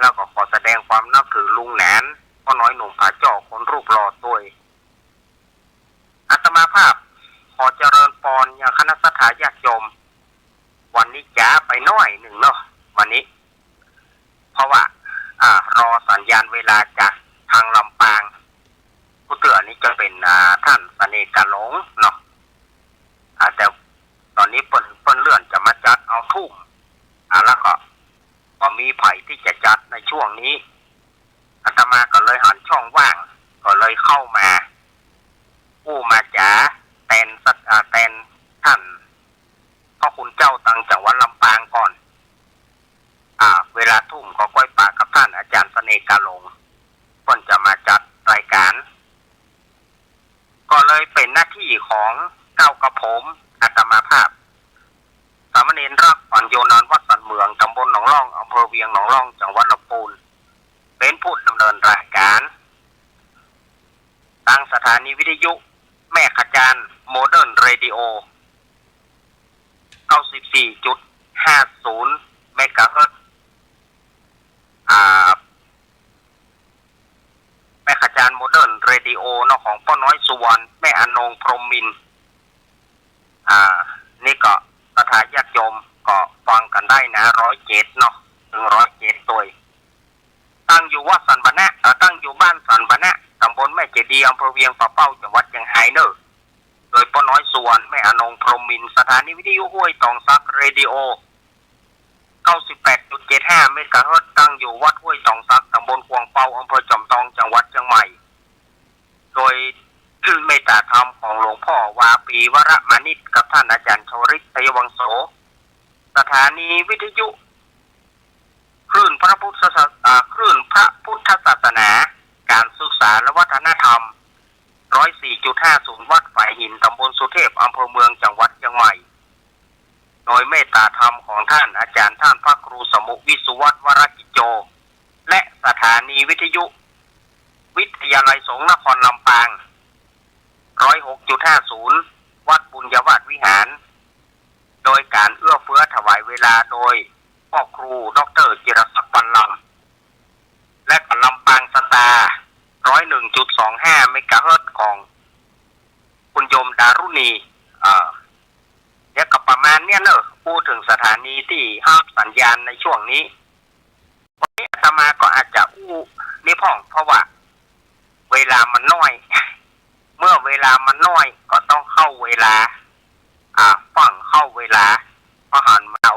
แล้วก็ขอแสดงความนับถือลุงแหนนพ่อน้อยหนุ่มผาจอกคนรูปหล่อด้วยอาตมาภาพขอเจริญพรอย่างคณะสัตยาญาติโยมวันนี้จ้าไปน้อยหนึ่งเนาะวันนี้เพราะว่ารอสัญญาณเวลาจากทางลำปางผู้เตือนนี้จะเป็นท่านเสน่ห์กะหลงเนาะแต่ตอนนี้เปิ้นเลื่อนจะมาจัดเอาทุ่มแล้วก็มีไผ่ที่จะจัดในช่วงนี้อาตมาก็เลยหันช่องว่างก็เลยเข้ามาผู้มาจ๋าแตนท่านพ่อคุณเจ้าตังจังหวัดลำปางก่อนเวลาทุ่มก็ก้อยปากกับท่านอาจารย์เสน่ห์กาลงเพิ่นจะมาจัดรายการก็เลยเป็นหน้าที่ของเก้ากระผมอาตมาภาพสามเณรรักปัญโยนานวัดสันเมืองตำบลหนองล่องอำเภอเวียงหนองล่องจังหวัดลำพูนเป็นผู้ดำเนินรายการทางสถานีวิทยุแม่ขจานโมเดิร์นเรดิโอ 94.50 เมกะเฮิรตซ์แม่ขจานโมเดิร์นเรดิโอเนาะของป้าน้อยสุวรรณแม่อนงพรหมมินทร์นี่ก็สถาญาติโยมก็ฟังกันได้นะ107เนาะถึง107ตัวตั้งอยู่วัดสันบะนะตั้งอยู่บ้านสันบะนะตำบลแม่เจดีย์อำเภอเวียงป่าเป้าจังหวัดเชียงรายเนอะโดยป้าน้อยสุวรรณแม่อนงพรหมมินทร์สถานีวิทยุห้วยตองซักเรดิโอ 98.75 เมกะเฮิรตซ์ตั้งอยู่วัดห้วยตองซักตำบลกวงเปาอำเภอจอมทองจังหวัดเชียงใหม่โดยเมตตาธรรมของหลวงพ่อวาปีวรมานิตกับท่านอาจารย์ชวริตไตยวังโสสถานีวิทยุคลื่นพระพุทธศาสนาการศึกษาและวัฒนธรรม 104.50 วัดฝ่ายหินตำบลสุเทพอำเภอเมืองจังหวัดเชียงใหม่โดยเมตตาธรรมของท่านอาจารย์ท่านพระครูสมุวิสุวัฒน์วรกิจโจและสถานีวิทยุวิทยาลัยสงฆ์นครลำปาง 106.50 วัดบุญยวาสวิหารโดยการเอื้อเฟื้อถวายเวลาโดยพ่อครูดร.จิรศักดิ์ปันลำและลำปางสตาร์ 101.25 เมกะเฮิรตซ์ของคุณโยมดารุณีเดี๋ยวกับประมาณเนี้ยเนอะพูดถึงสถานีที่ห้ามสัญญาณในช่วงนี้วันนี้อาตมาก็อาจจะนี่พ่องเพราะว่าเวลามันน้อย เมื่อเวลามันน้อยก็ต้องเข้าเวลาฟังเข้าเวลาพอหันมา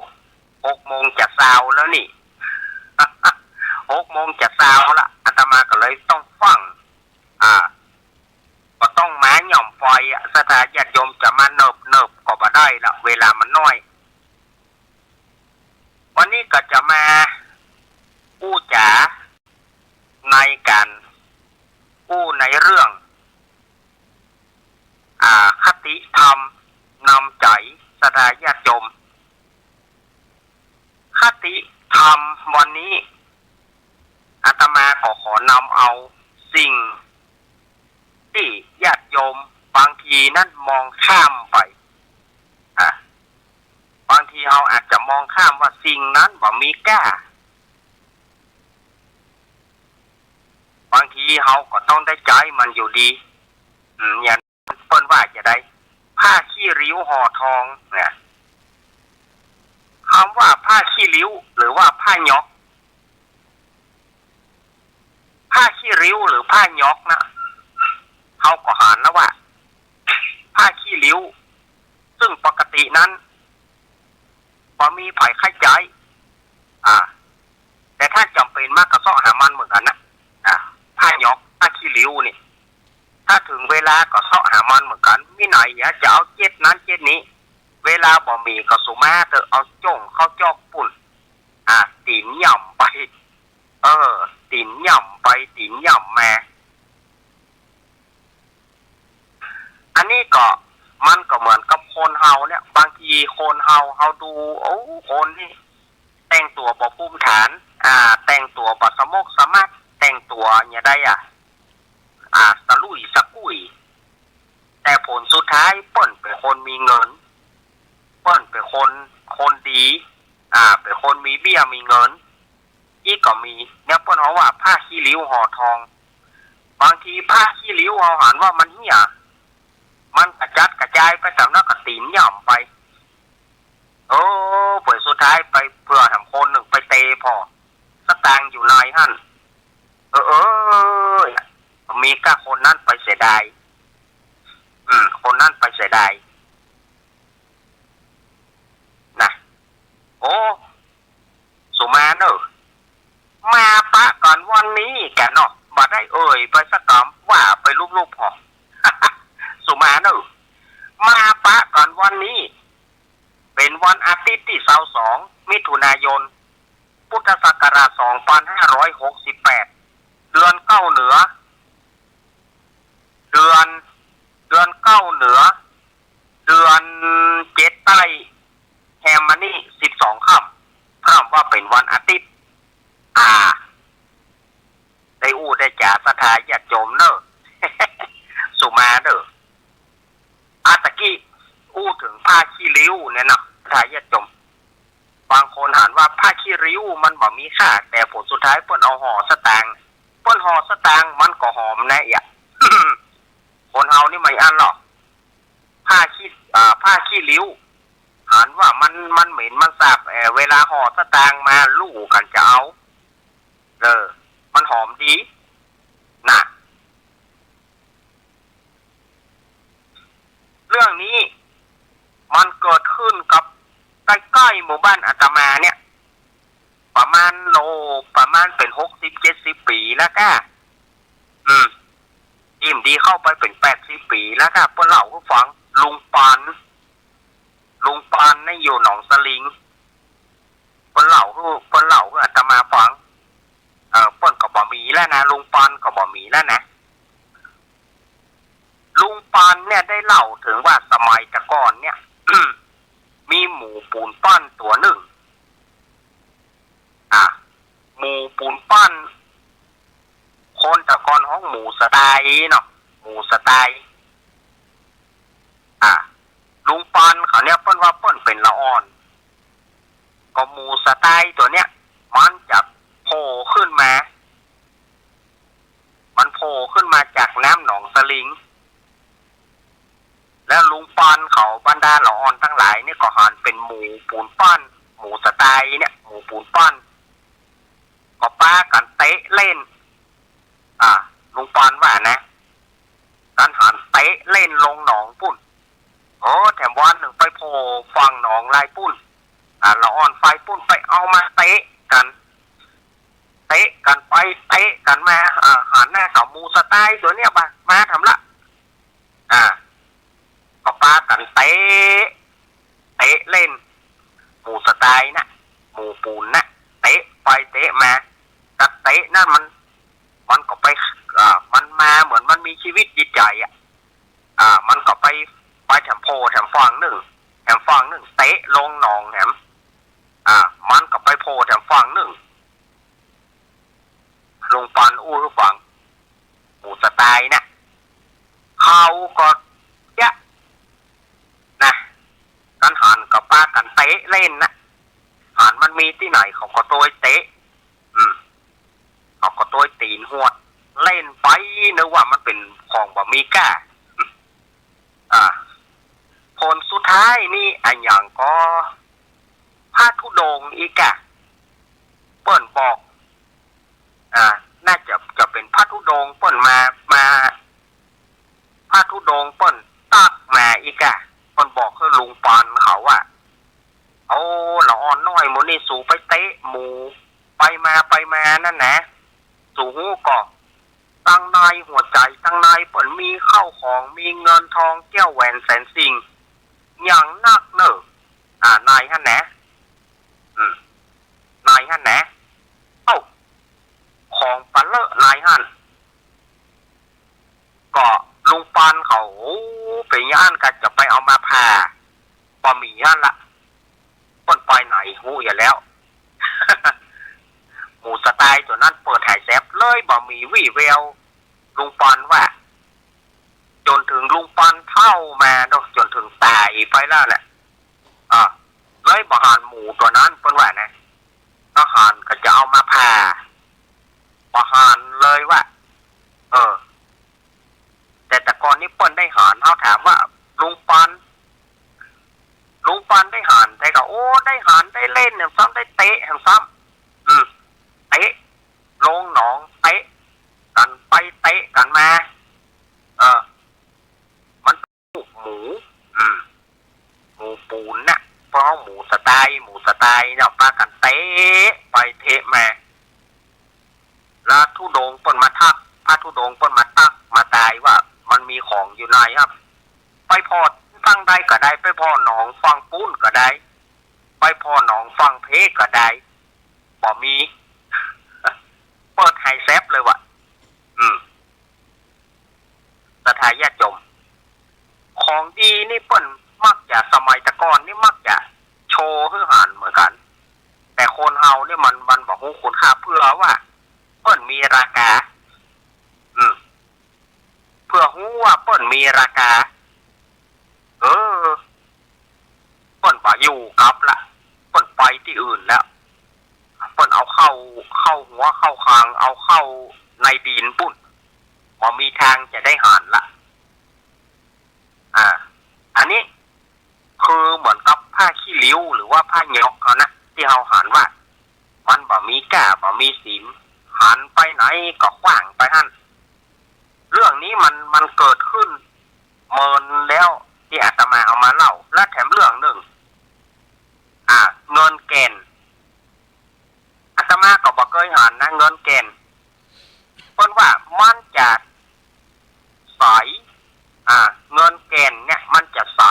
6 โมงจะซาวแล้วนี่ 6 โมงจะซาวละอาตมาก็เลยต้องฟังก็ต้องมาหย่อมไฟสถาญาติโยมจะมาเนิบก็บ่ได้ละเวลามันน้อยวันนี้ก็จะมาพูดจาในการพูดในเรื่องคติธรรมนำใจสถาญาติโยมคติธรรมวันนี้อาตมาขอนำเอาสิ่งที่ญาติโยมบางทีนั่นมองข้ามไปบางทีเราอาจจะมองข้ามว่าสิ่งนั้นบ่มีค่าบางทีเราก็ต้องได้ใจมันอยู่ดีอย่างเปิ้นว่าจะได้ผ้าขี้ริ้วห่อทองเนี่ยคำว่าผ้าขี้ริ้วหรือว่าผ้าหยอกผ้าขี้ริ้วหรือผ้าหยอกนะเขาก็หานนะว่าผ้าขี้ริ้วซึ่งปกตินั้นพอมีไผ่ไข้ใจแต่ถ้าจำเป็นมากกระเซาะหามันเหมือนกันนะผ้าหยอกผ้าขี้ริ้วนี่ถ้าถึงเวลาก็เซาะหามันเหมือนกันมิไหนจะเอาเจ็ดนั้นเจ็ดนี้เวลาบ่มีก็สุมาเถอะเอาจ้งเข้าจอกปุ่นตีนย่ำไปตีนย่ำไปตีนย่ำมาอันนี้ก็มันก็เหมือนกับคนเฮาเนี่ยบางทีคนเฮาดูคนที่แต่งตัวบ่ภูมิฐานแต่งตัวบ่สมกสมัครแต่งตัวเนี่ยได้สลุยสกุยแต่ผลสุดท้ายเปิ้นเป็นคนมีเงินเปิ้นเป็นคนดีเป็นคนมีเบี้ยมีเงิน อีกก็มีเนี่ยเปิ้นเอาว่าผ้าขี้ริ้วห่อทองบางทีผ้าขี้ริ้วเอาหันว่ามันเหี้ยมันกระจัดกระจายไปสำนักกระตีนย่ำไปโอ้เปิดสุดท้ายไปเพื่อทำคนหนึ่งไปเตะพอสตางค์อยู่ในหั่นมีก้าคนนั้นไปเสียดายคนนั้นไปเสียดายนะโอ้สุมาเนอะมาปะก่อนวันนี้แกเนาะบ่ได้ไปสักคำว่าไปลูกๆพอ สุมาเนอะมาปะก่อนวันนี้เป็นวันอาทิตย์ที่22 มิถุนายนพุทธศักราช2568เดือนเก้าเหนือเดือนเก้าเหนือเดือน7ใต้แฮมมานี่12ค่ำพร้อมว่าเป็นวันอาทิตย์ได้ได้จ่าสถาญาติโยมเนอะ สุมาเด้อตะกี้ถึงผ้าขี้ริ้วเนี่ยเนาะสถาญาติโยมบางคนหันว่าผ้าขี้ริ้วมันบ่มีค่าแต่ผลสุดท้ายเปิ้นเอาห่อสตางค์เปิ้นห่อสตางค์มันก็หอมแน่อ่ะ คนเฮานี่ไม่อันหรอกผ้าขี้ริ้วหันว่ามันเหม็นมันสาบเวลาห่อสตางค์มาลู่กันจะเอามันหอมดีนะเรื่องนี้มันเกิดขึ้นกับใกล้ๆหมู่บ้านอาตมาเนี่ยประมาณเป็น60-70 ปีแล้วก็ยิ่มดีเข้าไปเป็น80 ปีแล้วก็เปิ้นเล่าให้ฟังลุงปานนี่อยู่หนองสลิงเปิ้นเล่าให้อาตมาฟังเปิ้นก็บ่มีแล้วนะลุงปานก็บ่มีแล้วนะลุงปานเนี่ยได้เล่าถึงว่าสมัยแต่ก่อนเนี่ย มีหมูปูนปั้นตัวหนึ่งหมูปูนปั้นคนแต่ก่อนของหมูสไตล์เนาะหมูสไตล์ลุงปานเขาเนี่ยเปิ้นว่าเปิ้นเป็นละอ่อนก็หมูสไตล์ตัวเนี้ยมันจะโผล่ขึ้นมาจากน้ำหนองสลิงแล้วลุงปานเขาบรรดาละอ่อนทั้งหลายนี่ก็หันเป็นหมูปูนปั้นหมูสไตล์เนี่ยหมูปูนปั้นก็ป้ากันเตะเล่นลุงปานว่านะการหันเตะเล่นลงหนองปุ่นแถมวันหนึ่งไปโผล่ฟังหนองลายปุ่นละอ่อนไฟปุ่นไปเอามาเตะกันไปเตะกันมาหันหน้ากับหมูสไตล์ตัวเนี้ยมาทำละก็ปากันเตะเล่นหมูสไตล์นะหมูปูนนะเตะไปเตะมากัดเตะนั่นมันก็ไปมันมาเหมือนมันมีชีวิตจิตใจมันก็ไปแถมโพแถมฟังหนึ่งเตะลงหนองแถมมันก็ไปโพแถมฟังหนึ่งลงปันให้ฟังหมูสไตล์นะเขาก็นะกันหันกับป้ากันเตะเล่นนะหันมันมีที่ไหนเขาก็ตัวเตะเขาก็ตัวตีนหัวเล่นไปนึกว่ามันเป็นของบะมีก้าผลสุดท้ายนี่อันอย่างก็พระธุดงค์อีกเปิ้นบอกน่าจะเป็นพระธุดงค์เปิ้นมาพระธุดงค์เปิ้นตักมาอีกคนบอกให้ลุงปานเขาว่าละอ่อนน้อยหมูนี่สู่ไปเตะหมูไปมานั่นนะสู่หูก็ตั้งในหัวใจตั้งในเปิ่นมีข้าวของมีเงินทองแก้วแหวนแสนสิ่งอย่างนักเนอะนายฮะนะนายฮะนะของปันเลอะนายฮั่นก็ลุงปานเขาไปย่านกันจะไปเอามาผ่าบะหมี่ย่านละคนไปไหนหูอย่าแล้ว หมูสไตล์ตัวนั้นเปิดหายแซบเลยบะหมี่วี่แววลุงปานว่าจนถึงลุงปานเท่ามาจนถึงตายไปแล้วแหละเลยบะหานหมูตัวนั้นเปิ้นว่านะทหารก็จะเอามาผ่า ประหารเลยว่าแต่ก่อนนี้เปิ้นได้หารเขาถามว่าลุงปันได้หารแต่ก็โอ้ได้หารได้เล่นแห่งซ้ำได้เตะแห่งซ้ำเตะลงหนองเตะกันไปเตะกันมามันหมูหมูปูนน่ะเพราะหมูสไตล์เนี่ยปากันเตะไปเทะมาแล้วทุดงเปิ้นมาทักพระทุดงเปิ้นมาทักมาตายว่ามันมีของอยู่ไหนครับไปพอฟังได้ก็ได้ไปพอหนองฟังปุ้นก็ได้ไปพอหนองฟังเพก็ได้บ่มี เปิดไฮแซฟเลยว่ะสถาญาติโยมของดีนี่เปิ้นมักจะสมัยตะก่อนนี่มักจะโชว์ให้หานเหมือนกันแต่คนเฮานี่มันบอกฮู้คุณค่าเพื่อว่าเปิ้นมีราคาเพื่อฮู้ว่าเปิ้นมีราคาเปิ้นบ่อยู่กับละเปิ้นไปที่อื่นแล้วเปิ้นเอาเข้าหัวเข้าคางเอาเข้าในดินปุ่นบ่มีทางจะได้หานละอันนี้คือเหมือนกับผ้าขี้ริ้วหรือว่าผ้าเหยอกเขานะที่เฮาหานว่ามันบ่มีก้าบ่มีศีลหันไปไหนก็ขว้างไปหั่นเรื่องนี้มันเกิดขึ้นเมินแล้วที่อาตมาเอามาเล่าและแถมเรื่องหนึ่งเงินแกนอาตมาก็บ่เคยหันนะเงินแกนเพิ่นว่ามันจะใสเงินแกนเนี่ยมันจะใส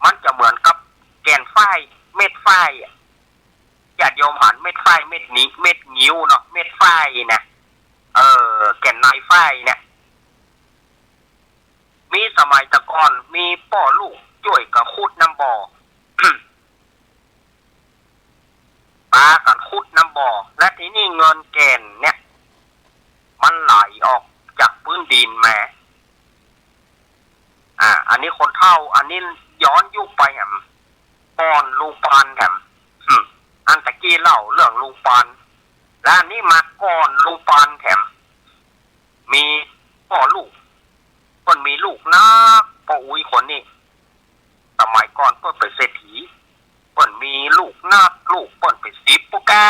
มันจะเหมือนกับแกนฝ้ายเม็ดฝ้ายญาติโยมหันเม็ดฝ้ายเม็ดนี้เม็ดงิ้วเนาะเม็ดฝ้ายนะแก่นในฝ้ายเนี่ยมีสมัยตะก่อนมีป่อลูกจ่วยกับขุดน้ำบ่อ ปลากับขุดน้ำบ่อและทีนี้เงินแกนเนี่ยมันไหลออกจากพื้นดินมาอันนี้คนเฒ่าอันนี้ย้อนยุคไปแหมก่อนลุงปานแหมอันตะกี้เล่าเรื่องลุงปานและอันนี้มาก่อนลุงปานแถมมีพ่อลูกคนมีลูกนะพ่ออุ้ยคนนี้สมัยก่อนเพิ่นเป็นเศรษฐีเพิ่นมีลูกนักลูกเพิ่นเป็น10ปุก้า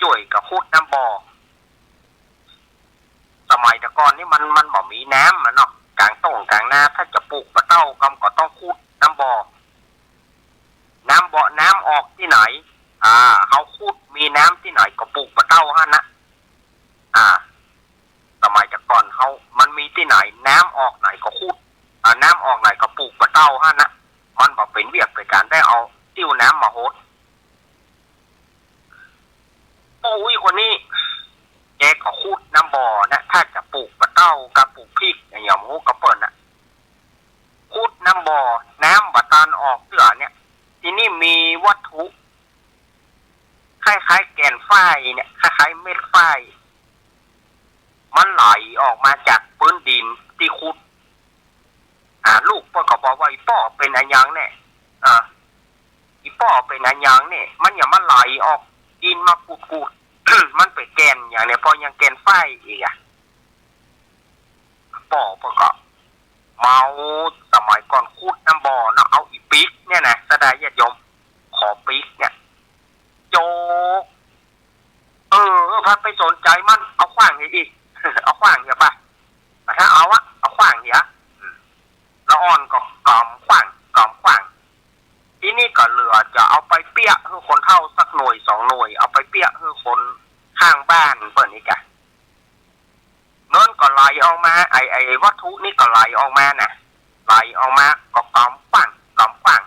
จ่วยกับขุดน้ำบ่อสมัยแต่ก่อนนี่มันบ่มีน้ำเนาะกลางต้งกลางนาถ้าจะปลูกปะเต้ากำก็ต้องขุดน้ำบ่อน้ำออกที่ไหนเขาขุดมีน้ำที่ไหนก็ปลูกปะเต้าหั่นนะสมัยแต่ก่อนมันมีที่ไหนน้ำออกไหนก็ขุดน้ำออกไหนก็ปลูกปะเต้าหั่นนะมันบ่เป็นเวียกเป็นการได้เอาติ้วน้ำมาโหดโอ้ยคนนี้แกก็ขุดน้ำบ่อนะถ้าจะปลูกปะเต้ากับปลูกพริกอย่างหมูกระเปิ้ลน่ะขุดน้ำบ่อน้ำบาดาลออกเสื้อเนี่ยที่นี่มีวัตถุคล้ายๆแกนฝ้ายเนี่ยคล้ายๆเม็ดฝ้ายมันไหลออกมาจากพื้นดินที่ขุดลูกเปิ้นก็บอกว่าอีป้อเป็นอันยังเนี่ยอีป้อเป็นอันยังเนี่ยมันอย่ามาไหลออกดินมากูด มันเป็นแกนอย่างเนี่ยพอยังแกนฝ้ายอีกป้อเปิ้นก็เมาสมัยก่อนขุดน้ำบ่อเนาะเอาอีปิกเนี่ยนะสดายญาติโยมขอปิกเนี่ยโจกพาไปสนใจมันเอาขว้างอีก เอาขว้างเหี้ยป่ะถ้าเอาขว้างเหี้ยแล้วอ่อนก็กำขว้างที่นี่ก็เหลือจะเอาไปเปี้ยให้คนเฒ่าสักหน่วย2หน่วยเอาไปเปี้ยให้คนข้างบ้านเพิ่นนี่กะเงินก็ไหลออกมาไอ้วัตถุนี่ก็ไหลออกมาน่ะไหลออกมาก็กำขว้าง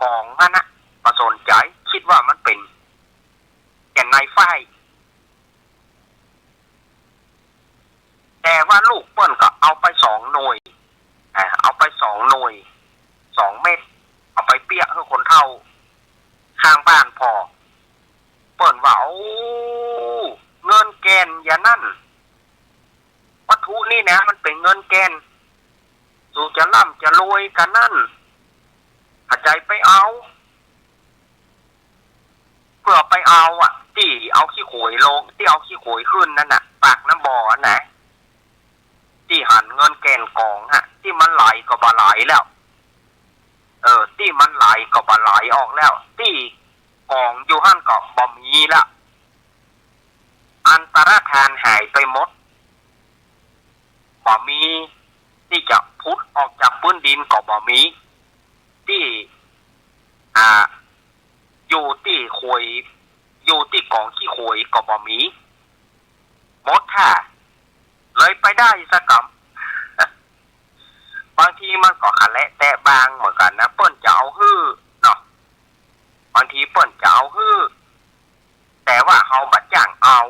ของมันนะก็สนใจคิดว่ามันเป็นแก่นในฝ้ายแต่ว่าลูกเปิ้นก็เอาไป2หน่วยเอาไป2หน่วย2เม็ดเอาไปเปี้ยให้คนเฒ่าข้างบ้านพอเปิ้นว่าเงินแกนอย่างนั้นวัตถุนี่นะมันเป็นเงินแกนสู่จะร่ำจะรวยกันนั่นหาใจไปเอาเพื่อไปเอา ที่เอาขี้โขยลงที่เอาขี้โขยขึ้นนั่นน่ะปากน้ำบ่อนะที่หันเงินแกนกองฮะที่มันไหลก็บ่ไหลแล้วที่มันไหลก็บ่ไหลออกแล้วที่กองอยู่หั่นก็บ่มีละอันตรธานหายไปหมดบ่มีที่จะพุทธออกจากพื้นดินก็บ่มีที่อยู่ที่โขยอยู่ที่กองขี้โขยก็บ่มีหมดท่าเลยไปได้สักกำบางทีมันก็ขันและแต่บางเหมือนกันนะเปิ้นจะเอาฮื้อเนาะบางทีเปิ้นจะเอาฮื้อแต่ว่าเฮาบัดจ้างเอา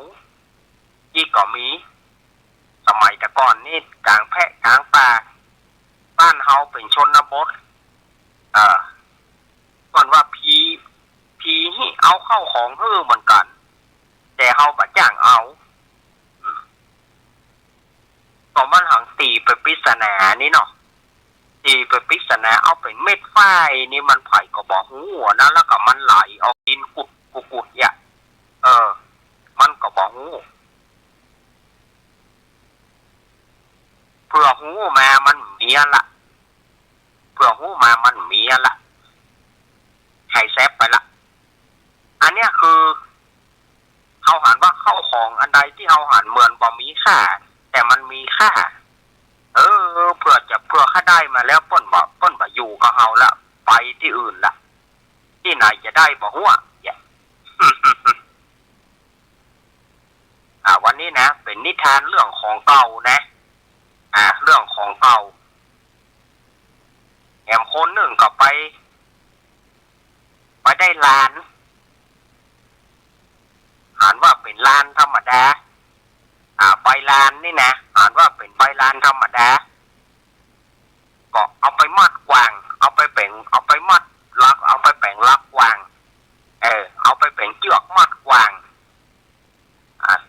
อีกก็มีสมัยแต่ก่อนนี่กลางแพะกลางป่าบ้านเฮาเป็นชนบทก่อนว่าผีเอาเข้าของฮื้อเหมือนกันแต่เฮาบัดจ้างเอาก็มันหังตีไปปริศนานี่เนาะตีไปปริศนาเอาเป็นเม็ดฝ้ายนี่มันไผ่ก็บอกหูหัวนะแล้วก็มันไหลเอาดินกุดเนี่ยมันก็บอกหูเพื่อหูมามันเมียละเพื่อหูมามันเมียละให้แซฟไปละอันเนี้ยคือเขาหันว่าเข้าของอันใดที่เขาหันเหมือนบ่มีค่าแต่มันมีค่าเพื่อค่าได้มาแล้วเปิ้นบ่อยู่กับเฮาละไปที่อื่นละที่ไหนจะได้บ่ฮู้วันนี้นะเป็นนิทานเรื่องของเก่านะเรื่องของเก่าแหมคนหนึ่งก็ไปได้ลานอ่านว่าเป็นลานธรรมดาใบลานนี่นะอ่านว่าเป็นใบลานธรรมดาก็เอาไปมัดกวางเอาไปมัดลักเอาไปแป่งลักกวางเอาไปแป่งเชือกมัดกวาง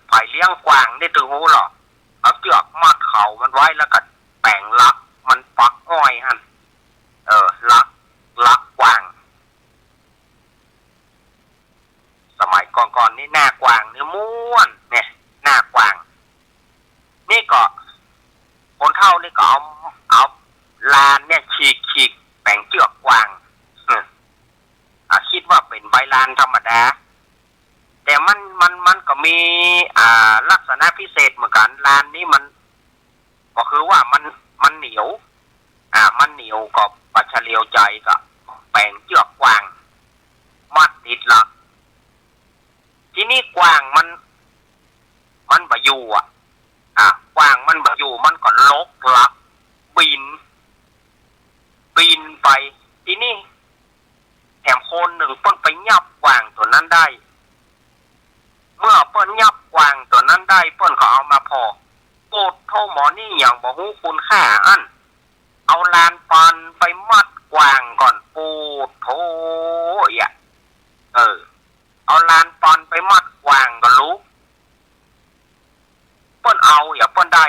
ไผ่เลี้ยงกวางนี่ตือหูหรอเอาเชือกมัดเขามันไว้แล้วก็แป่งลักมันปักอ้อยหั่นลักกวางสมัยก่อนนี่หน้ากวางนี่ม้วนเนี่ยหน้ากวางนี่ก็คนเฒ่านี่ก็เอาลานเนี่ยฉีกแป่งเชือกกวางคิดว่าเป็นใบลานธรรมดาแต่มันก็มีลักษณะพิเศษเหมือนกันลานนี้มันก็คือว่ามันเหนียวมันเหนียวก็ปัจเฉลียวใจก็แป่งเชือกกวางมัดติดหลักที่นี่กวางมันบ่อยู่กวางมันบ่อยู่มันก็ลกลักบินไปที่นี่แถมคนหนึ่งเปิ้นไปยับกวางตัวนั้นได้เมื่อเปิ้นยับกวางตัวนั้นได้เปิ้นก็เอามาพอโกดโทหมอนี่อย่างบ่ฮู้คุณค่าอันเอาลานปันไปมัดกวางก่อนปูดโถเอาลานปอนไปมัดกวางก็รู้เปิ้นเอาเปิ้นได้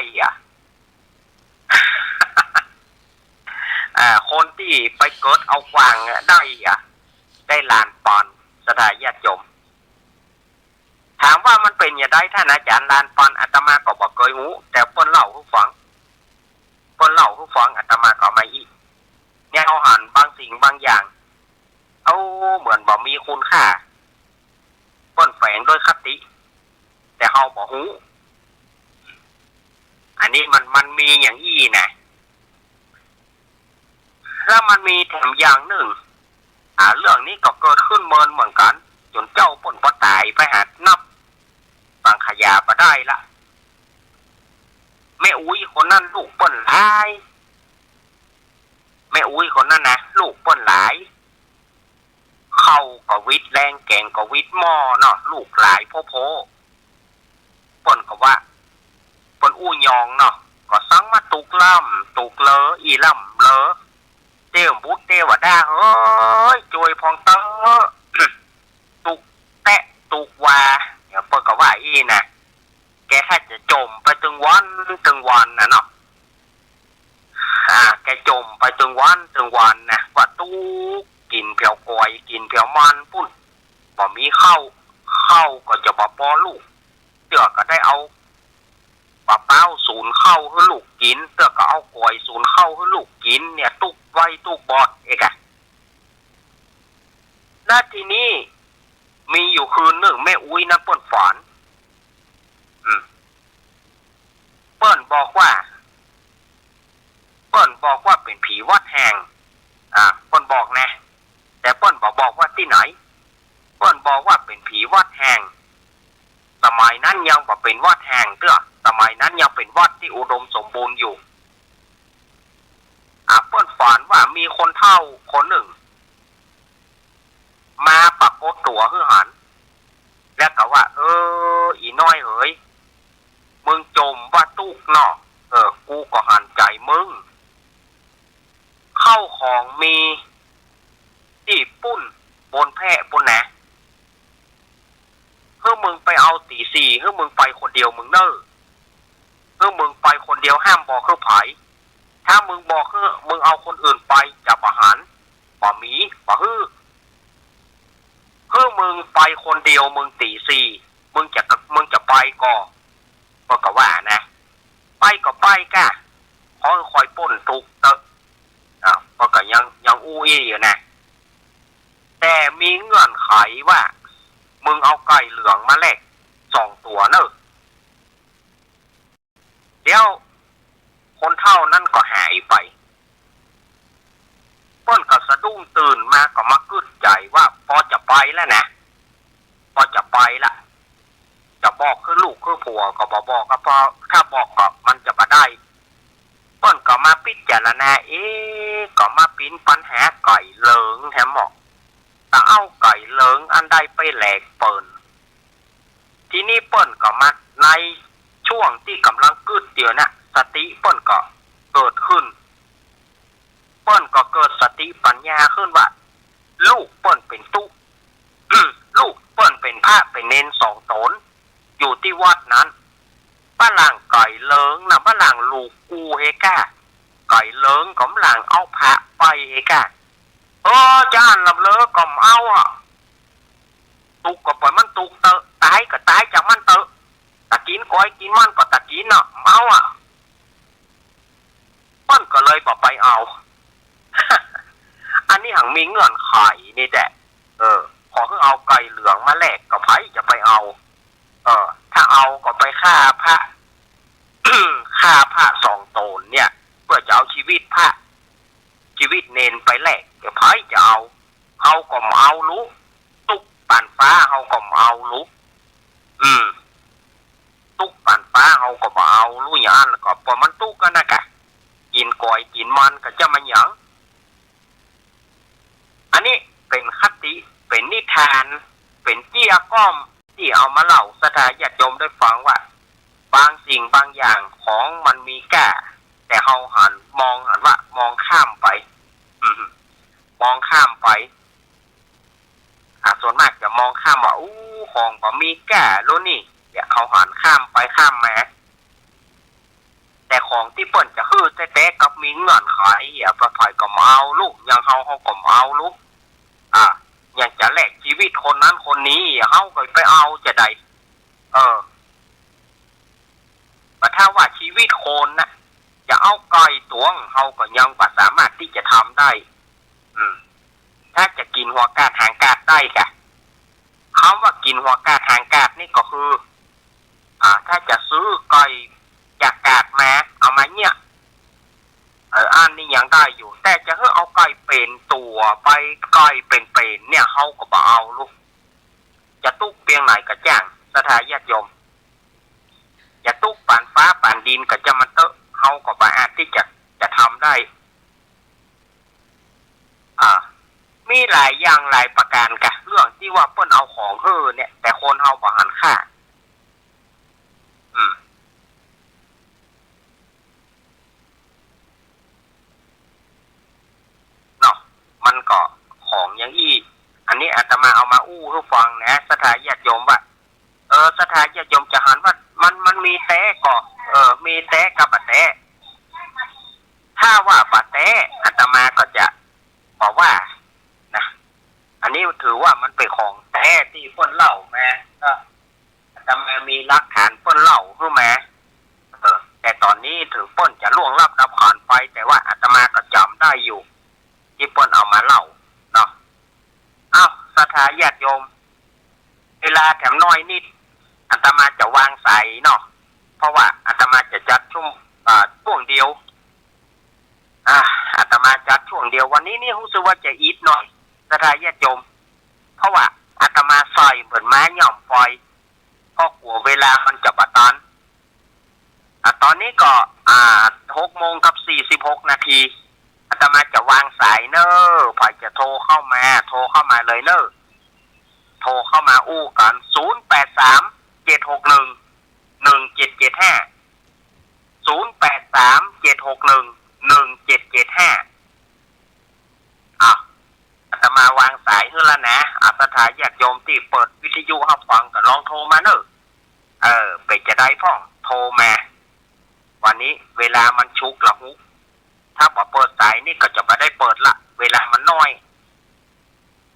คนที่ไปเกิดเอากวางได้ลานปอนสถานญาติโยมถามว่ามันเป็นอย่างไรท่านอาจารย์ลานปอนอาตมาก็บอกเคยหูแต่เปิ้นเล่าให้ฟังอาตมาก็ไม่อีกเนี่ยเอาหันบางสิ่งบางอย่างเอาเหมือนบ่มีคุณค่าเปิ้นแฝงโดยคติแต่เฮาบ่ฮู้อันนี้มันมีอย่างอี้นะแล้วมันมีแถมอย่างหนึ่งเรื่องนี้ก็เกิดขึ้นเมินเหมือนกันจนเจ้าเปิ้นบ่ตายไปหานับฟังขยาบ่ได้ละแม่อุ้ยคนนั้นลูกเปิ้นหลายแม่อุ้ยคนนั้นนะลูกเปิ้นหลายเข้าก็วิทย์แรงแกงก็วิทย์หม้อเนาะลูกหลายโพเปิ้นก็ว่าเปิ้นอู้ยองเนาะก็สั่งมาตุกล่ำตุกเลออีล่ำเลอเต้วบุตรเต้วดาเฮ้ยจวยพองเตอตุกแตะตุกวาเปิ้นก็ว่าอีนะแกถ้าจะจมไปตึงวันนะเนาะแกจมไปตึงวันนะว่าตุกกินเพียวกอยกินเพียวมันปุ่นบ่มีเข้า เข้าก็จะบ่ปอลูกเตือก็ได้เอาปลาเป้าศูนย์เข้าให้ลูกกินเตือก็เอากล้วยศูนย์เข้าให้ลูกกินเนี่ยตุกไว้ตุกบอดเอกอะและทีนี้มีอยู่คืนหนึ่งแม่อุ้ยนะเปิ้นฝันเปิ้นบอกว่าเป็นผีวัดแห่งเปิ้นบอกนะแต่เปิ้นบอกว่าที่ไหนเปิ้นบอกว่าเป็นผีวัดแห่งสมัยนั้นยังบ่เป็นวัดแห่งเด้อสมัยนั้นยังเป็นวัดที่อุดมสมบูรณ์อยู่เปิ้นฝันว่ามีคนเฒ่าคนหนึ่งมาปรากฏตัวคือหันแล้วก็ว่าอีน้อยเอ๋ยมึงจมว่าตุกเนาะกูก็หันใจมึงเข้าของมีที่ปุ้นบนแพร่บนนะเพื่อมึงไปเอาตีสี่เพื่อมึงไปคนเดียวมึงเนอะเพื่อมึงไปคนเดียวห้ามบอกคือไผถ้ามึงบอกคือมึงเอาคนอื่นไปจับอาหารบ่มีบ่ฮื้อเพื่อมึงไปคนเดียวมึงตีสี่มึงจะไปก็ว่านะไปก็ไปก้าขอคอยป้นตุกเตอะก็ยังอู้อี้อยู่นะแต่มีเงื่อนไขว่ามึงเอาไก่เหลืองมาแลก2 ตัวเนอะเดี๋ยวคนเฒ่านั่นก็หายไปเปิ้นก็สะดุ้งตื่นมาก็มากึดใจว่าพอจะไปแล้วนะพอจะไปละจะบอกคือลูกคือผัวก็บอกก็พอถ้าบอกก็มันจะบ่ได้เปิ้นก็มาพิจารณาก็มาปิ้นปัญหาไก่เหลืองแถมหมอกแต่เอาไก่เหลืองอันใดไปแหลกเปิ้นทีนี้เปิ้นก็มาในช่วงที่กำลังกึดเดียวน่ะสติเปิ้นก็เกิดขึ้นเปิ้นก็เกิดสติปัญญาขึ้นว่าลูกเปิ้นเป็นตุ๊ ลูกเปิ้นเป็นพระเป็นเนน2 ตนอยู่ที่วัดนั้นบ้านหลังไก่เหลิงนะบ้านหลังลูกกูเฮก้าไก่เหลิงกำลังเอาพระไปเฮก้าจ้านลำเลอก็เอาตุกก็ปล่อยมันตุกเตอะตายก็ตายจากมันเตอะตะกินก้อยกินมันก็ตะกินเนาะเอาเปิ้นก็เลยบอกไปเอา อันนี้หังมีเงื่อนไขนี่แหละขอให้เอาไก่เหลืองมาแลกกับไผจะไปเอาถ้าเอาก็ไปฆ่าพระ ฆ่าพระ2 ตนเนี่ยเพื่อจะเอาชีวิตพระชีวิตเนนไปแลกเดี๋ยวไผจะเอาเขาก็มาเอารู้ตุกปานฟ้าเขาก็มาเอารู้ตุกปานฟ้าเขาก็มาเอารู้อย่างนั้นแล้วก็พอมันตุกกันนะกะกินก้อยกินมันก็จะมาหยังอันนี้เป็นคติเป็นนิทานเป็นเจี้ยก้อมที่เอามาเล่าสถาญาติโยมได้ฟังว่าบางสิ่งบางอย่างของมันมีแก่แต่เฮามองว่ามองข้ามไปมองข้ามไปส่วนมากจะมองข้ามว่าของบ่มีแก่แล้วนี่เดี๋ยวเขาข้ามไปข้ามมาแต่ของที่เปิ้นจะฮื้อแต่กับมีเงื่อนไขประถอยก็มาเอาลูกอย่างเฮาก็มาเอาลูกอยากจะแลกชีวิตคนนั้นคนนี้เฮาก็ไปเอาจะได้แต่ถ้าว่าชีวิตคนนะจะเอาไก่ตวงเฮาก็ยังบ่สามารถที่จะทำได้ถ้าจะกินหัวกาดหางกาดได้กะคำว่ากินหัวกาดหางกาดนี่ก็คือถ้าจะซื้อไก่จากกาดมาเอามาเนี่ยอันนี้ยังได้อยู่แต่จะให้เอาไก่เป็นตัวไปไก่เป็นเนี่ยเฮาก็บ่เอาลูกจะตุกเพียงไหนก็จ้างสถาญาติโยมอย่าตุกปานฟ้าปานดินก็จะมาเตอะเฮาก็บ่อาจที่จะทำได้มีหลายอย่างหลายประการกะเรื่องที่ว่าเปิ้นเอาของเฮ้อเนี่ยแต่คนเฮาบ่หันค่ามันก็ของอย่างอี้อันนี้อาตมาเอามาให้ฟังนะสถาญาติโยมว่าสถาญาติโยมจะหันว่ามันมีแท้ก็มีแท้กับปะแท้ถ้าว่าปะแท้อาตมาก็จะบอกว่านะอันนี้ถือว่ามันเป็นของแท้ที่คนเล่ามา จะมีหลักฐานเปิ้นเล่าขึ้นมาแต่ตอนนี้ถึงเปิ้นจะล่วงลับผ่านไปแต่ว่าอาตมาก็จำได้อยู่ที่เปิ้นเอามาเล่าเนาะอ้าวศรัทธาญาติโยมเวลาแถมน้อยนิดอาตมาจะวางสายเนาะเพราะว่าอาตมาจะจัดช่วงเดียวอาตมาจัดช่วงเดียววันนี้นี่รู้สึกว่าจะอีทหน่อยศรัทธาญาติโยมเพราะว่าอาตมาซอยเหมือนไม้หย่อมฟอยก็กลัวเวลามันจะบะตันตอนนี้ก็6:46 นาทีอาตมาจะวางสายเนอะฝ่ายจะโทรเข้ามาเลยเนอะโทรเข้ามาอู้กัน0837611775 0837611775อาตมาวางสายให้แล้วนะศรัทธาญาติโยมที่เปิดวิทยุรับฟังก็ลองโทรมาเนอะไปจะได้พ่องโทรมาวันนี้เวลามันชุกละหุถ้าบ่เปิดสายนี่ก็จะไม่ได้เปิดละเวลามันน้อย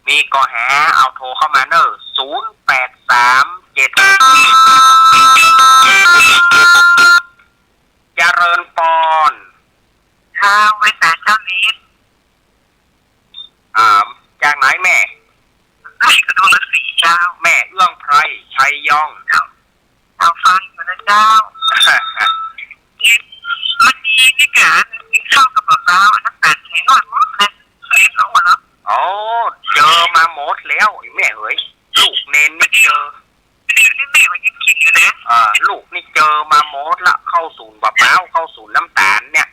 มีก็หาเอาโทรเข้ามาเนอะ0837เจริญปอนไว้แต่เจ้านี้จากไหนแม่ได้กระดูกสีเจ้าแม่เอื้องไพรชัยยองเอาฟังอยู่นะเจ้ามันดีนี่กะกินข้าวกับมะพร้าวน้ำตาลแข็งหน่อยมั้งนะเคยเอาหรอโอ้เจอมาหมดแล้วแม่เอ๋ยลูกเนนนี่เจอนี่แม่มันยังกินอยู่นะลูกนี่เจอมาหมดละเข้าศูนย์มะพร้าวเข้าศูนย์น้ำตาลเนี่ย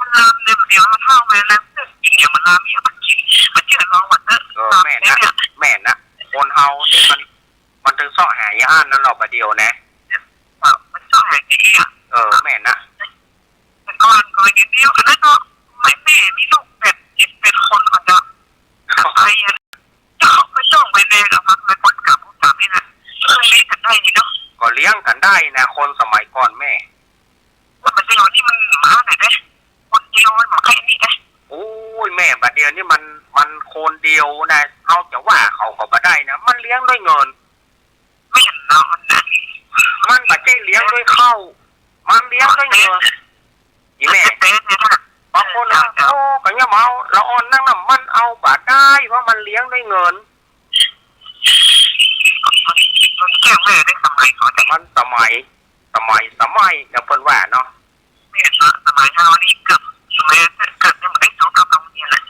มันลามเดี๋ยวเท่ามาแล้วกินอย่างมันลามอย่างมันกินมันเจอลองวันนั้นแม่นะคนเฮานี่มันถึงซ่อหายานั่นหรอประเดี๋ยวนะมันซ่อหายดีแม่นะก่อนอย่างเดียวอันนั้นก็ไม่แม่มีลูกแบบยึดเป็นคนก่อนจะไปไม่ต้องไปเลี้ยงเอาพักไปคนกับผู้สามีนะเลี้ยงกันได้นี่เนาะก็เลี้ยงกันได้นะคนสมัยก่อนแม่ว่าประเดี๋ยวนี้มันมาไหนได้คนเดียวมันมาแค่นี้นะโอ้ยแม่ประเดี๋ยวนี้มันคนเดียวนะเขาจะว่าเขาก็บ่ได้นะมันเลี้ยงด้วยเงินไม่เห็นเนาะมันบ่ใช่เลี้ยงด้วยข้าวมันเลี้ยงด้วยเงินอีแม่บางคนโอ้ก็ยังเมาละอ่อนนั่งน้ำมันเอาบ่ได้เพราะมันเลี้ยงด้วยเงินแก้แม่ได้สมัยเขาแต่มันสมัยเนี่ยเพิ่นว่าเนาะไม่เนาะสมัยเฮานี่เกือบแม่เกือบยังไม่ได้สูบกับโรงเรียนเลย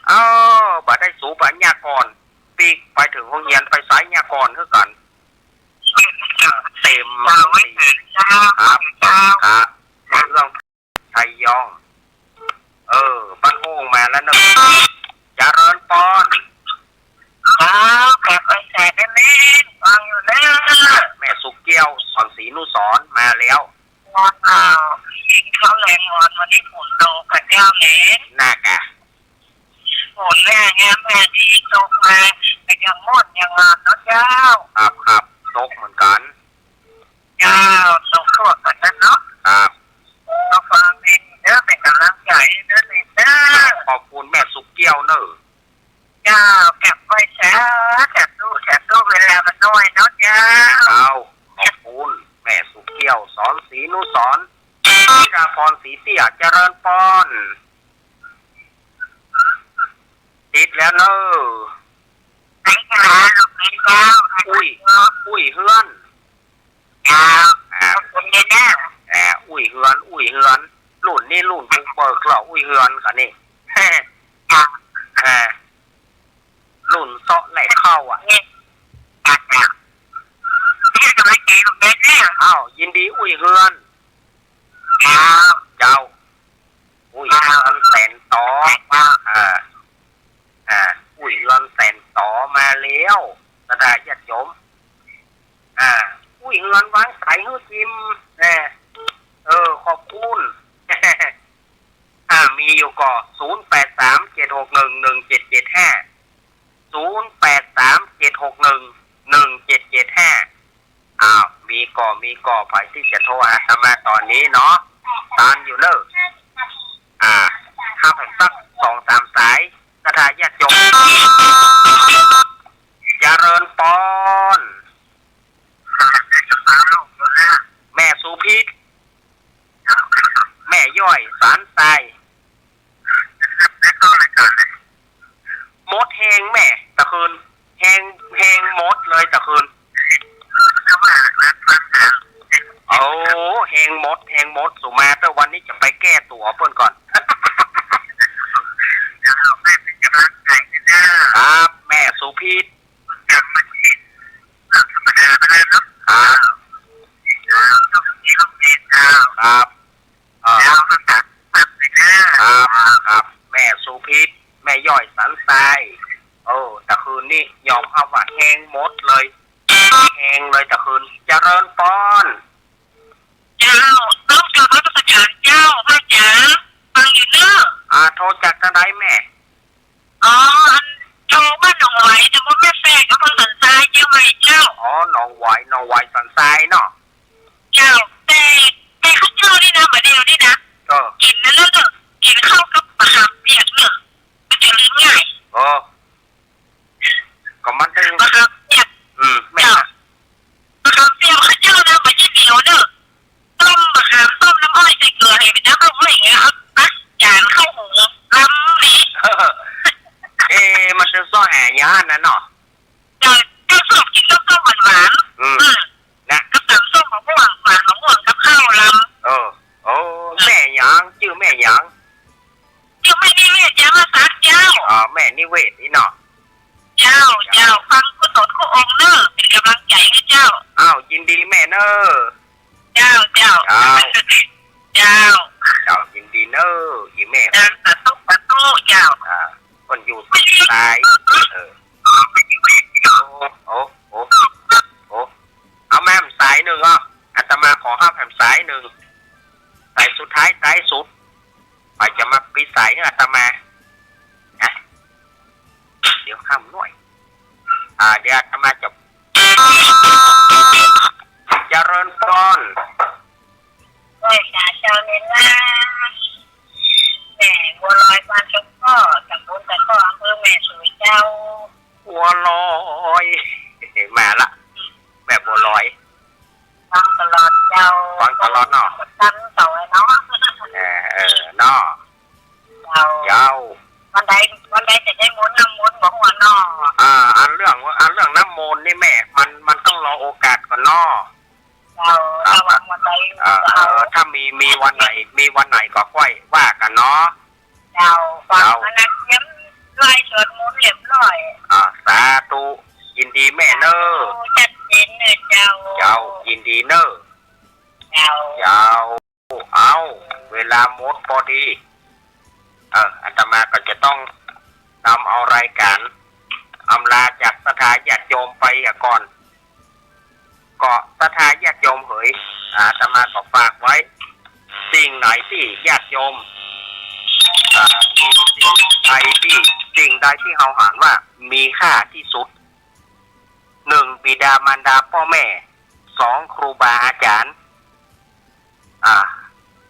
บ่ได้สูบปัญญากรปีกไปถึงโรงเรียนไปสายญากรคือกันเต็มไม่ถึงเจ้าครับเรื่องชัยยองบ้านโอ่งมาแล้วนะเจริญปอนแขกไอ้แขกแม่ฟังอยู่แล้วแม่สุกเกี้ยวสอนศรีนุสรมาแล้วว้าวเขาแรงงอนวันนี้ฝนโตกันแน่แม่น่ากะฝนแรงงามแม่ดีตกมาแต่ยังมดยังงานเนาะเจ้าครับตกเหมือนกันเจ้าตกทั่วกันนั่นเนาะครับเราฟังเองเด้อเป็นกำลังใจเด้อเลยเด้อขอบคุณแม่สุกเกี้ยวเนอะเจ้าแก็บไว้แช่แช่ตู้เวลามันน้อยเนาะเจ้าขอบคุณแม่สุกเกี้ยวสอนศรีนุสรวิราพรศรีเตี้ยเจริญปอนติดแล้วเนอะไอ้กาลูกเจ้าอุ้ยเฮือนเจ้าขอบคุณเนี่ยนะอุ้ยเฮือนรุ่นนี่รุ่นบุกเบิกเหรออุ้ยเฮือนกันนี่รุ่นเซาะแหลกเข้านี่กำลังใจลูกเด็กเนี่ยยินดีอุ้ยเฮือนเจ้าอุ้ยเฮือนแสนต่ออุ้ยเฮือนแสนต่อมาแล้วกระดาษยัดยมอุ้ยเฮือนวางสายฮื้อจิมขอบคุณมีอยู่ก็0837611775 0837611775มีก่อไผที่จะโทรหาอามาตอนนี้เนาะตานอยู่เนอะถ้าผมสัก 2-3 สายกระทายาติโยมเจริญปอน หัวเปิ้นก่อน แม่เป็นกำลังใจนะครับ แม่สุพิษ จำมันเห็นธรรมดาไปแล้วเนาะ ต้องมีลูกเมียครับ แล้วก็ตัดไปนะครับ แม่สุพิษแม่ย่อยสันทรายแต่คืนนี้ยอมเอาว่าแห้งหมดเลยแห้งเลยแต่คืนเจริญปอน เจ้าต้องกลับมาประสานเจ้าพ่อจ๋าฟังอยู่เนอะ โทรจากกระไดแม่ อ๋อโทรบ้านหนองไหวแต่ว่าแม่แฝกกับคนสันทรายเจ้าใหม่เจ้าน้องไหวสันทรายเนาะเจ้าแต่ข้าวเจ้านี่นะเหมือนเดียวนี่นะกินนั่นเนอะกินข้าวกับมะขามเปียกเนอะมันจะลืมง่ายก็มันถึงมะขามเปียกแม่มะขามเปียกข้าวเจ้านะมันจะเหนียวเนอะต้มมะขามต้มน้ำอ้อยใส่เกลือให้เป็นน้ำข้าวห้อยอย่างเงี้ยครับจานข้าวหูล้ำดีมันจะซ่อแห่ยานนะเนาะก็ชอบกินต้มหวานนะกับน้ำส้มของม่วงหวานของม่วงกับข้าวล้ำแม่ยังชื่อแม่ยังชื่อแม่นิเวศยามาสักเจ้าแม่นิเวศนี่เนาะเจ้าฟังกุศลคู่องค์เนอะเป็นกำลังใจให้เจ้ายินดีแม่เนอะเจ้ายินดีเนอะยี่แม่ประตูเจ้าคนอยู่ตายเอาแม่สายหนึ่งอาตมาขอห้าแผ่นสายหนึ่งสายสุดท้ายสายสุดไปจะมาปีสายอาตมาเดี๋ยวข้ามหน่อยเดี๋ยวอาตมาจะเจริญพรเจ้าเน้นว่าแม่บัวลอยบ้านชมพ่อจากบุญแต่ก็อำเภอแม่สวยเจ้าบัวลอยมาละแม่บัวลอยฟังตลอดเจ้าเนาะตั้งต่อเนาะเนาะเจ้าวันใดจะได้ม้วนน้ำม้วนบอกว่าเนาะอันเรื่องน้ำมนต์นี่แม่มันต้องรอโอกาสก่อนเนาะวันใดถ้ามีวันไหนก็ค่อยว่ากันเนาะฟังนักย้ำลายสวดมนต์เรียบร้อยสาธุยินดีแม่เนอจัดเจนเนอเจ้ายินดีเนอเอาเวลาหมดพอดีอาตมาก็จะต้องนำเอารายการอำลาจากสถาญาติโยมไปก่อนก็สถาญาติโยมเหยอาตมาก็ฝากไว้สิ่งไหนที่ญาติโยมสิ่งใดที่เราหานว่ามีค่าที่สุด1บิดามารดาพ่อแม่2ครูบาอาจารย์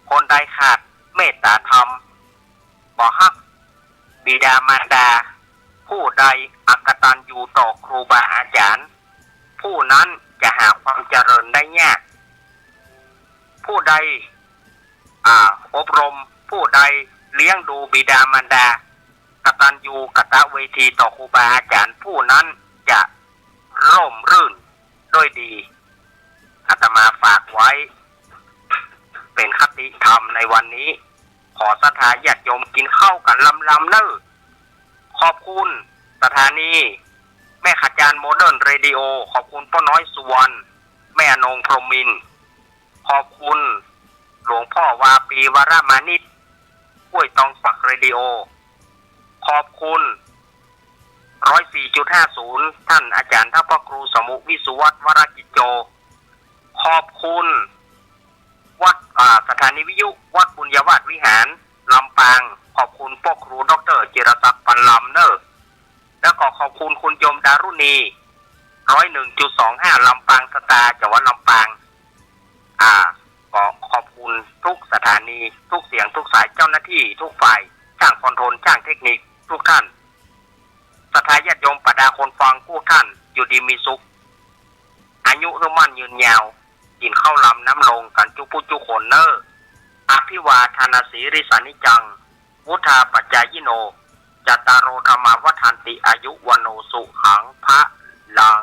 คนใดขาดเมตตาธรรมบ่ฮักบิดามารดาผู้ใดอกตัญญูต่อครูบาอาจารย์ผู้นั้นจะหาความเจริญได้ยากผู้ใดอบรมผู้ใดเลี้ยงดูบิดามารดากตัญญูกตเวทีต่อครูบาอาจารย์ผู้นั้นจะร่มรื่นด้วยดีอาตมาฝากไว้เป็นคติธรรมในวันนี้ขอศรัทธาญาติโยมกินข้าวกันลำเน้อขอบคุณสถานีแม่ขจารโมเดิร์นเรดิโอขอบคุณพ่อน้อยสุวรรณแม่นงพรหมินทร์ขอบคุณหลวงพ่อวาปีวรมานิตกล้วยตองฝักเรดิโอขอบคุณ104.50ท่านอาจารย์ท่านพระครูสมุวิสุวัฒน์วรกิจโจขอบคุณวัดสถานีวิทยุวัดบุญยวาสวิหารลำปางขอบคุณพ่อครูดร.จิรศักดิ์ปันลำเนอแล้วก็ขอบคุณคุณโยมดารุณี101.25ลำปางสตาร์จังหวัดลำปางก็ขอบคุณทุกสถานีทุกเสียงทุกสายเจ้าหน้าที่ทุกฝ่ายช่างคอนโทรลช่างเทคนิคทุกท่านศรัทธาญาติโยมปดาคนฟังผู้ท่านอยู่ดีมีสุขอายุรุ่มั่นยืนยาวกินข้าวลำน้ำลงกันจุปุจุคนเนออภิวาทนาสีริสานิจังวุธาปัจจายิโนจัตตารโอธรรมาวัฏันติอายุวโนสุขังพระลัง